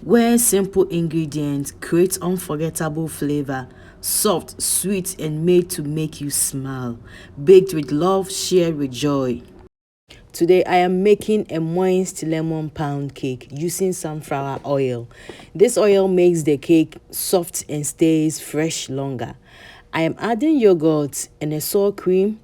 where simple ingredients create unforgettable flavor, soft, sweet, and made to make you smile. Baked with love, shared with joy. Today I am making a moist lemon pound cake using sunflower oil. This oil makes the cake soft and stays fresh longer. I am adding yogurt and a sour cream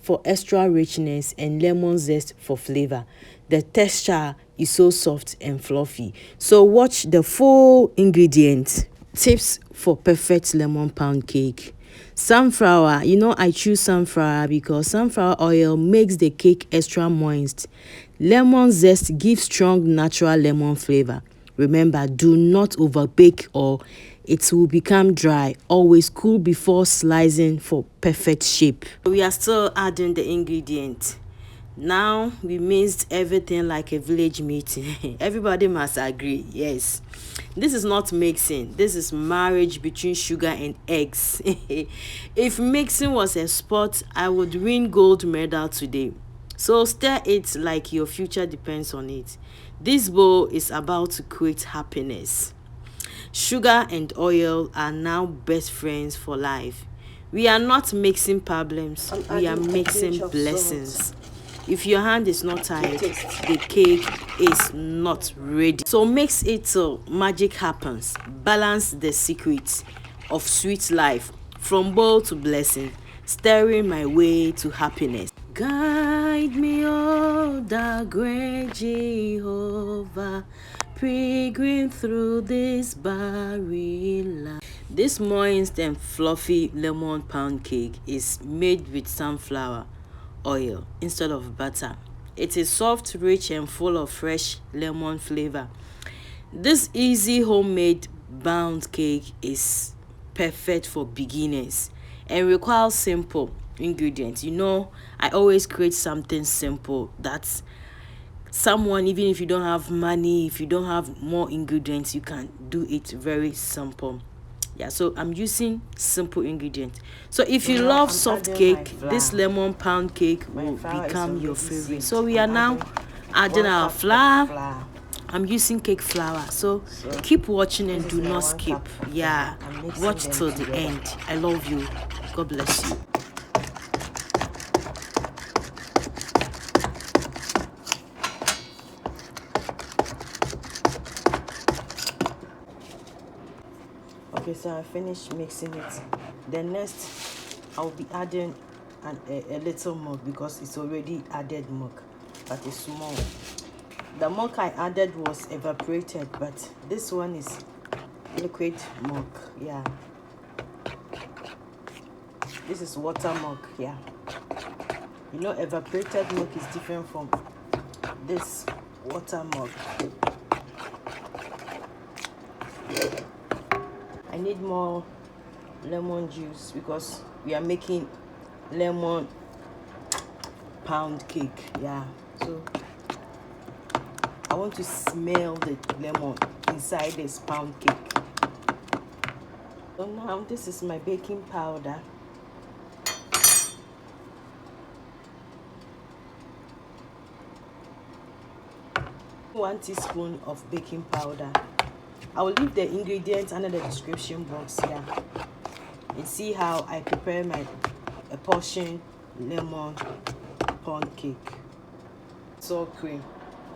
for extra richness and lemon zest for flavor. The texture is so soft and fluffy. So watch the full ingredients. Tips for perfect lemon pound cake. Sunflower, I choose sunflower because sunflower oil makes the cake extra moist. Lemon zest gives strong natural lemon flavor. Remember, do not overbake or it will become dry. Always cool before slicing for perfect shape. We are still adding the ingredient. Now we mixed everything like a village meeting. Everybody must agree. Yes, this is not mixing, this is marriage between sugar and eggs. If mixing was a sport, I would win gold medal today. So stir it like your future depends on it. This bowl is about to create happiness. Sugar and oil are now best friends for life. We are not mixing problems, we are mixing blessings. If your hand is not tied, the cake is not ready. So mix it till magic happens. Balance the secret of sweet life from bowl to blessing, stirring my way to happiness. Guide me, oh, the great Jehovah, pilgrim through this barren land. This moist and fluffy lemon pound cake is made with sunflower oil instead of butter. It is soft, rich, and full of fresh lemon flavor. This easy homemade pound cake is perfect for beginners and requires simple ingredients. I always create something simple that someone, even if you don't have money, if you don't have more ingredients, you can do it very simple. Yeah, so I'm using simple ingredients. So if you love soft cake, this lemon pound cake will become your favorite. So we are now adding our flour. I'm using cake flour. So keep watching and do not skip. Yeah, watch till the end. I love you. God bless you. Okay, so I finished mixing it. Then next, I'll be adding a little milk because it's already added milk, but it's small. The milk I added was evaporated, but this one is liquid milk. Yeah, this is water milk. Yeah, evaporated milk is different from this water milk. I need more lemon juice because we are making lemon pound cake. Yeah, so I want to smell the lemon inside this pound cake. So now this is my baking powder. One teaspoon of baking powder. I will leave the ingredients under the description box here and see how I prepare a portion lemon pound cake. Sour cream,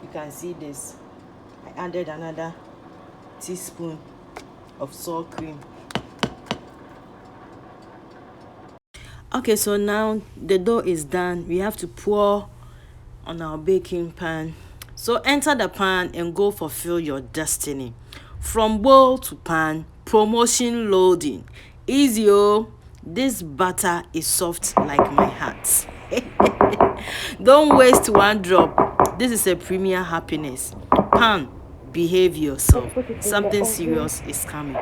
you can see this. I added another teaspoon of sour cream. Okay, so now the dough is done. We have to pour on our baking pan. So enter the pan and go fulfill your destiny. From bowl to pan, promotion loading. Easy, oh. This butter is soft like my heart. Don't waste one drop. This is a premier happiness. Pan, behave yourself. Something serious is coming.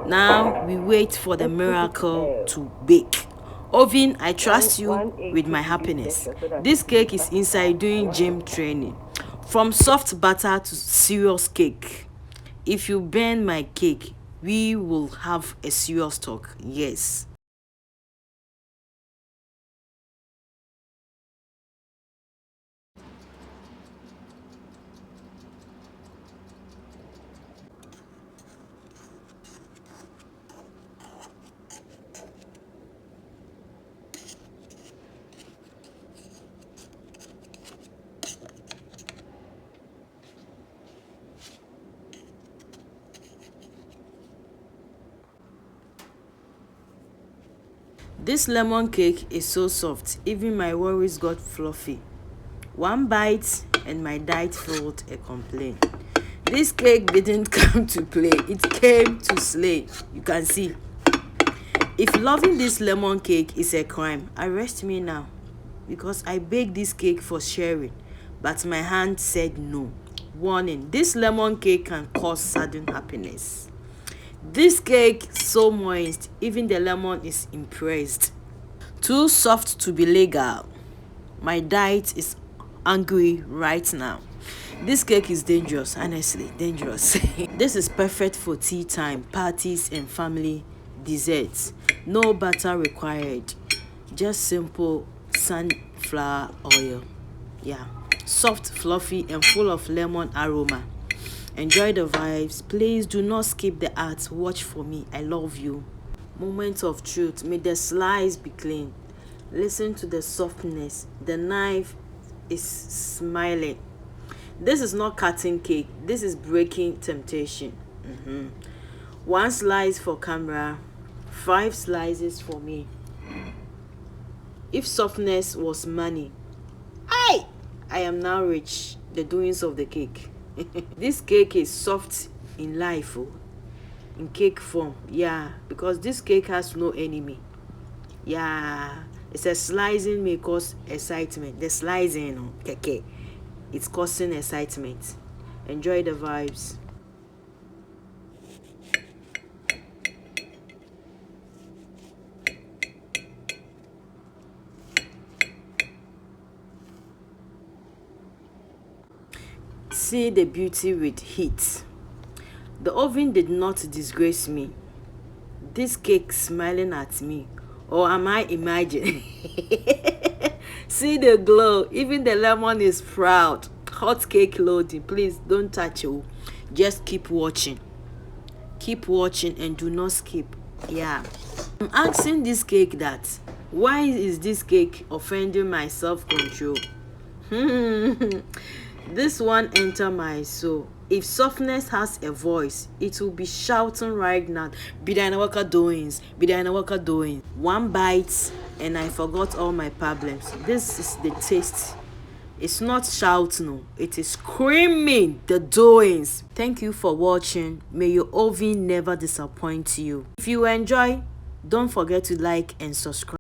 Now we wait for the miracle to bake. Oven, I trust you with my happiness. This cake is inside doing gym training. From soft butter to serious cake. If you burn my cake, we will have a serious talk. Yes. This lemon cake is so soft, even my worries got fluffy. One bite and my diet failed a complaint. This cake didn't come to play, it came to slay. You can see. If loving this lemon cake is a crime, arrest me now. Because I baked this cake for sharing, but my hand said no. Warning, this lemon cake can cause sudden happiness. This cake so moist, even the lemon is impressed. Too soft to be legal. My diet is angry right now. This cake is dangerous, honestly, dangerous. This is perfect for tea time, parties and family desserts. No butter required. Just simple sunflower oil. Yeah. Soft, fluffy and full of lemon aroma. Enjoy the vibes. Please do not skip the ads. Watch for me. I love you. Moment of truth. May the slice be clean. Listen to the softness. The knife is smiling. This is not cutting cake. This is breaking temptation. One slice for camera. 5 slices for me. If softness was money, I am now rich. The doings of the cake. This cake is soft in life, in cake form. Yeah, because this cake has no enemy. Yeah, it's a slicing may cause excitement. The slicing, okay, it's causing excitement. Enjoy the vibes. See the beauty with heat. The oven did not disgrace me. This cake smiling at me. Or am I imagining? See the glow. Even the lemon is proud. Hot cake loading. Please don't touch it. Just keep watching. Keep watching and do not skip. Yeah. I'm asking this cake that. Why is this cake offending my self-control? This one enter my soul. If softness has a voice, it will be shouting right now. Bedianawalkerdoings, Bedianawalkerdoings. One bite and I forgot all my problems. This is the taste. It's not shouting, no. It is screaming the doings. Thank you for watching. May your oven never disappoint you. If you enjoy, don't forget to like and subscribe.